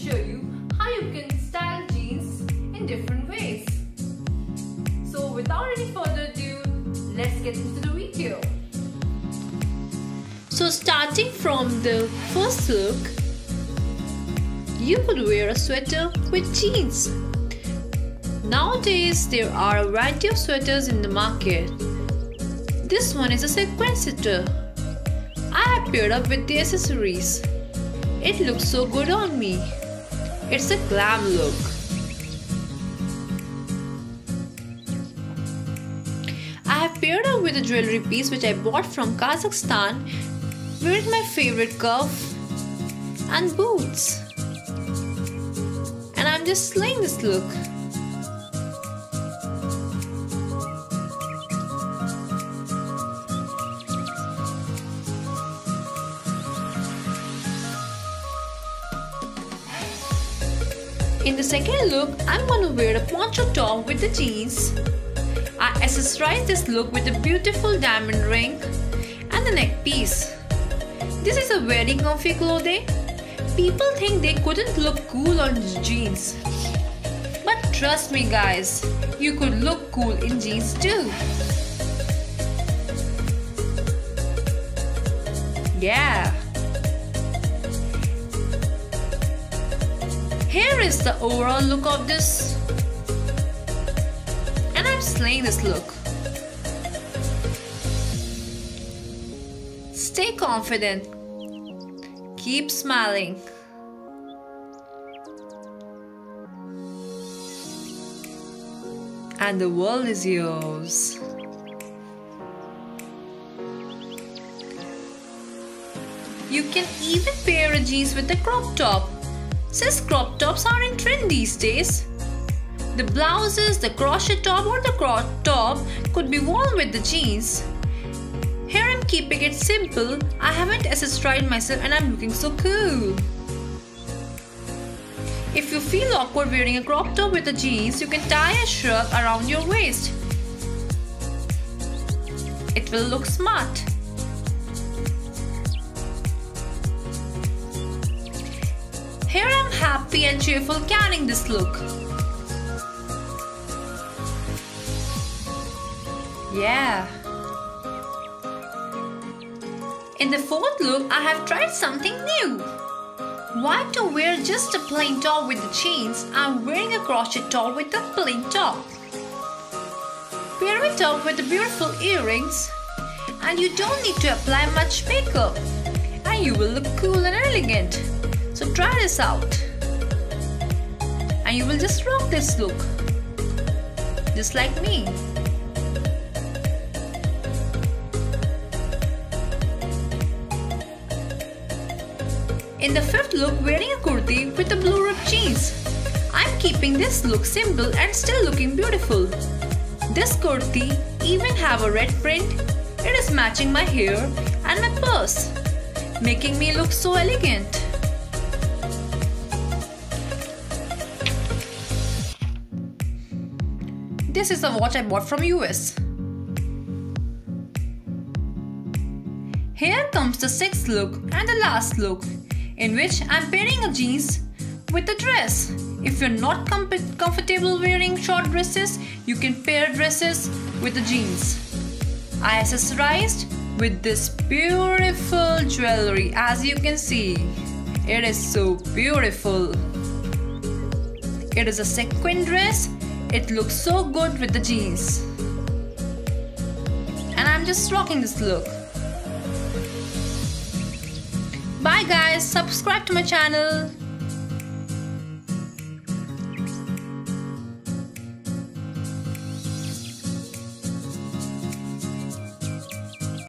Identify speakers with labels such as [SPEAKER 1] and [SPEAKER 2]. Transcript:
[SPEAKER 1] show you how you can style jeans in different ways. So without any further ado, let's get into the video. So starting from the first look, you could wear a sweater with jeans. Nowadays there are a variety of sweaters in the market. This one is a sequin sweater. I have paired up with the accessories. It looks so good on me. It's a glam look. I have paired up with a jewelry piece which I bought from Kazakhstan with my favorite cuff and boots. And I'm just slaying this look. In the second look, I'm going to wear a poncho top with the jeans. I accessorize this look with a beautiful diamond ring and the neck piece. This is a very comfy clothing. People think they couldn't look cool on jeans. But trust me guys, you could look cool in jeans too. Yeah. Here is the overall look of this. And I'm slaying this look. Stay confident. Keep smiling. And the world is yours. You can even pair a jeans with a crop top. Since crop tops are in trend these days, the blouses, the crochet top or the crop top could be worn with the jeans. Here I'm keeping it simple. I haven't accessorized myself and I'm looking so cool. If you feel awkward wearing a crop top with the jeans, you can tie a shrug around your waist. It will look smart. Here I'm happy and cheerful carrying this look. Yeah. In the fourth look, I have tried something new. Why to wear just a plain top with the jeans? I'm wearing a crochet top with a plain top. Pair it up with the beautiful earrings and you don't need to apply much makeup and you will look cool and elegant. So try this out and you will just rock this look just like me. In the fifth look, wearing a kurti with the blue ripped jeans. I'm keeping this look simple and still looking beautiful. This kurti even have a red print. It is matching my hair and my purse, making me look so elegant. This is a watch I bought from US. Here comes the sixth look and the last look, in which I'm pairing a jeans with a dress. If you're not comfortable wearing short dresses, you can pair dresses with the jeans. I accessorized with this beautiful jewelry. As you can see, it is so beautiful. It is a sequin dress. It looks so good with the jeans. And I'm just rocking this look. Bye guys, subscribe to my channel.